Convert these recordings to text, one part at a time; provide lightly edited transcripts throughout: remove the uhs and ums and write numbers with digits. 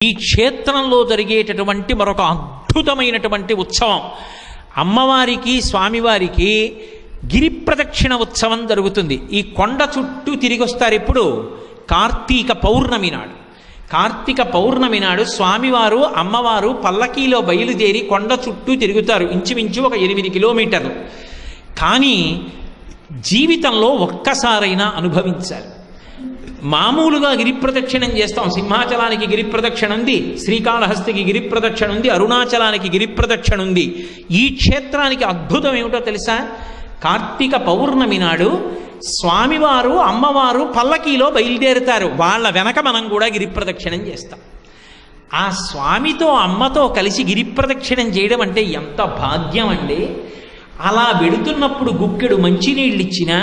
ఈ క్షేత్రంలో జరిగేటటువంటి మరొక అద్భుతమైనటువంటి ఉత్సవం అమ్మవారికి స్వామివారికి గిరి ప్రదక్షిణ ఉత్సవం జరుగుతుంది. ఈ కొండ చుట్టూ తిరిగి వస్తారు. ఇప్పుడు కార్తీక పౌర్ణమి నాడు. కార్తీక పౌర్ణమి నాడు స్వామివారు అమ్మవారు పల్లకీలో బయలుదేరి కొండ చుట్టూ తిరుగుతారు. ఇంచుమించు ఒక 8 కిలోమీటర్లు. కానీ జీవితంలో ఒక్కసారైనా అనుభవించాలి. మామూలుగా గిరి ప్రదక్షిణం చేస్తాం. సింహాచలానికి గిరి ప్రదక్షిణ ఉంది, శ్రీకాళహస్తికి గిరి ప్రదక్షిణ ఉంది, అరుణాచలానికి గిరి ప్రదక్షిణ ఉంది. ఈ క్షేత్రానికి అద్భుతం ఏమిటో తెలుసా? కార్తీక పౌర్ణమి నాడు స్వామివారు అమ్మవారు పల్లకీలో బయలుదేరుతారు. వాళ్ళ వెనక మనం కూడా గిరి ప్రదక్షిణం చేస్తాం. ఆ స్వామితో అమ్మతో కలిసి గిరి ప్రదక్షిణం చేయడం అంటే ఎంత భాగ్యం అండి. అలా వెడుతున్నప్పుడు గుక్కెడు మంచినీళ్ళు ఇచ్చినా,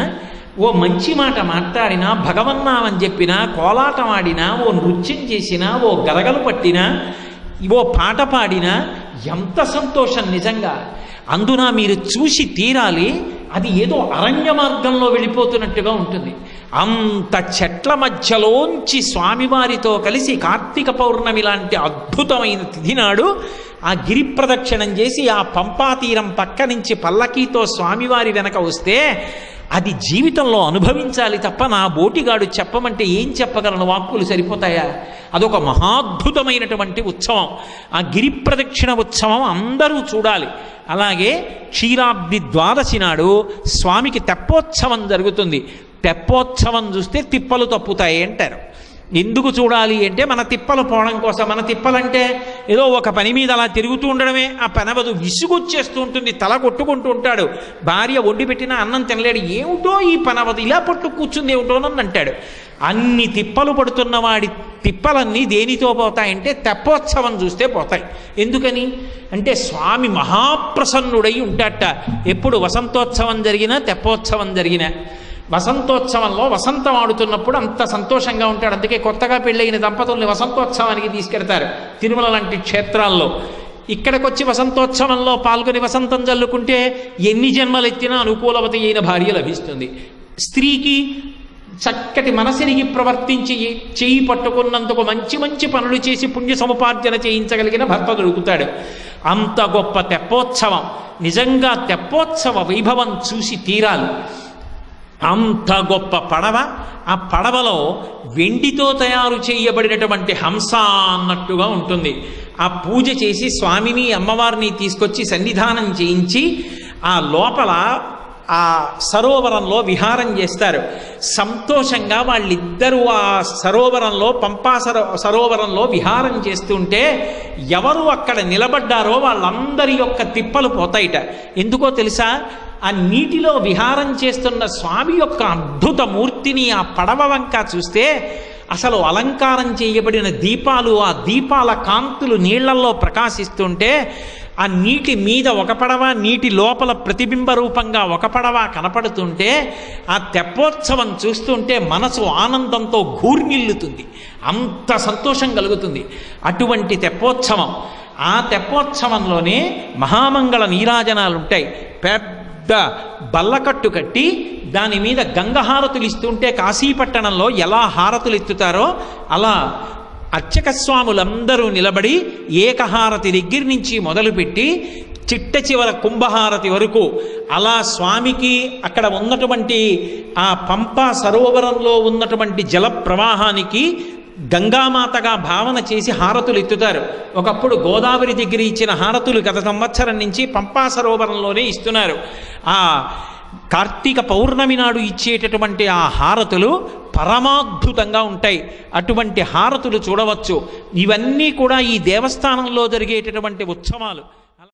ఓ మంచి మాట మాట్లాడినా, భగవన్నామని చెప్పినా, కోలాటం ఆడినా, ఓ నృత్యం చేసినా, ఓ గరగలు పట్టినా, ఓ పాట పాడినా ఎంత సంతోషం నిజంగా. అందున మీరు చూసి తీరాలి. అది ఏదో అరణ్య మార్గంలో వెళ్ళిపోతున్నట్టుగా ఉంటుంది. అంత చెట్ల మధ్యలోంచి స్వామివారితో కలిసి కార్తీక పౌర్ణమి లాంటి అద్భుతమైన తిథి నాడు ఆ గిరి ప్రదక్షిణం చేసి ఆ పంపాతీరం పక్క నుంచి పల్లకీతో స్వామివారి వెనక వస్తే అది జీవితంలో అనుభవించాలి తప్ప నా బోటిగాడు చెప్పమంటే ఏం చెప్పగలను? వాక్కులు సరిపోతాయా? అదొక మహాద్భుతమైనటువంటి ఉత్సవం. ఆ గిరి ప్రదక్షిణ ఉత్సవం అందరూ చూడాలి. అలాగే క్షీరాబ్ది ద్వాదశి నాడు స్వామికి తెప్పోత్సవం జరుగుతుంది. తెప్పోత్సవం చూస్తే తిప్పలు తప్పుతాయి అంటారు. ఎందుకు చూడాలి అంటే మన తిప్పలు పోవడం కోసం. మన తిప్పలంటే ఏదో ఒక పని మీద అలా తిరుగుతూ ఉండడమే. ఆ పనవదు విసుగొచ్చేస్తూ ఉంటుంది, తల కొట్టుకుంటూ ఉంటాడు. భార్య వండి పెట్టిన అన్నం తినలేడు. ఏమిటో ఈ పనవదు ఇలా పట్టు కూర్చుంది ఏమిటోనని అంటాడు. అన్ని తిప్పలు పడుతున్న వాడి తిప్పలన్నీ దేనితో పోతాయంటే తెప్పోత్సవం చూస్తే పోతాయి. ఎందుకని అంటే స్వామి మహాప్రసన్నుడై ఉంటాట. ఎప్పుడు వసంతోత్సవం జరిగినా తెప్పోత్సవం జరిగినా. వసంతోత్సవంలో వసంతం ఆడుతున్నప్పుడు అంత సంతోషంగా ఉంటాడు. అందుకే కొత్తగా పెళ్ళైన దంపతుల్ని వసంతోత్సవానికి తీసుకెడతారు తిరుమల లాంటి క్షేత్రాల్లో. ఇక్కడికి వచ్చి వసంతోత్సవంలో పాల్గొని వసంతం జల్లుకుంటే ఎన్ని జన్మలెత్తినా అనుకూలవతి అయిన భార్య లభిస్తుంది. స్త్రీకి చక్కటి మనసిరిగి ప్రవర్తించి చేయి పట్టుకున్నందుకు మంచి మంచి పనులు చేసి పుణ్య సముపార్జన చేయించగలిగిన భర్త దొరుకుతాడు. అంత గొప్ప తెప్పోత్సవం. నిజంగా తెప్పోత్సవ వైభవం చూసి తీరాలి. అంత గొప్ప పడవ. ఆ పడవలో వెండితో తయారు చేయబడినటువంటి హంస అన్నట్టుగా ఉంటుంది. ఆ పూజ చేసి స్వామిని అమ్మవారిని తీసుకొచ్చి సన్నిధానం చేయించి ఆ లోపల ఆ సరోవరంలో విహారం చేస్తారు. సంతోషంగా వాళ్ళిద్దరూ ఆ సరోవరంలో పంపా సరోవరంలో విహారం చేస్తుంటే ఎవరు అక్కడ నిలబడ్డారో వాళ్ళందరి యొక్క తిప్పలు పోతాయిట. ఎందుకో తెలుసా? ఆ నీటిలో విహారం చేస్తున్న స్వామి యొక్క అద్భుత మూర్తిని ఆ పడవ వంక చూస్తే అసలు అలంకారం చేయబడిన దీపాలు, ఆ దీపాల కాంతులు నీళ్లలో ప్రకాశిస్తుంటే ఆ నీటి మీద ఒక పడవ, నీటి లోపల ప్రతిబింబ రూపంగా ఒక పడవ కనపడుతుంటే ఆ తెప్పోత్సవం చూస్తుంటే మనసు ఆనందంతో ఘూర్నిల్లుతుంది. అంత సంతోషం కలుగుతుంది. అటువంటి తెప్పోత్సవం. ఆ తెప్పోత్సవంలోనే మహామంగళ నీరాజనాలు ఉంటాయి. పెద్ద బల్లకట్టు కట్టి దాని మీద గంగ హారతులు ఇస్తుంటే కాశీపట్టణంలో ఎలా హారతులు ఎత్తుతారో అలా అర్చక స్వాములందరూ నిలబడి ఏకహారతి దగ్గర నుంచి మొదలుపెట్టి చిట్ట చివర కుంభహారతి వరకు అలా స్వామికి అక్కడ ఉన్నటువంటి ఆ పంపా సరోవరంలో ఉన్నటువంటి జల ప్రవాహానికి గంగామాతగా భావన చేసి హారతులు ఎత్తుతారు. ఒకప్పుడు గోదావరి దగ్గర ఇచ్చిన హారతులు గత సంవత్సరం నుంచి పంపా సరోవరంలోనే ఇస్తున్నారు. ఆ కార్తీక పౌర్ణమి నాడు ఇచ్చేటటువంటి ఆ హారతులు పరమాద్భుతంగా ఉంటాయి. అటువంటి హారతులు చూడవచ్చు. ఇవన్నీ కూడా ఈ దేవస్థానంలో జరిగేటటువంటి ఉత్సవాలు.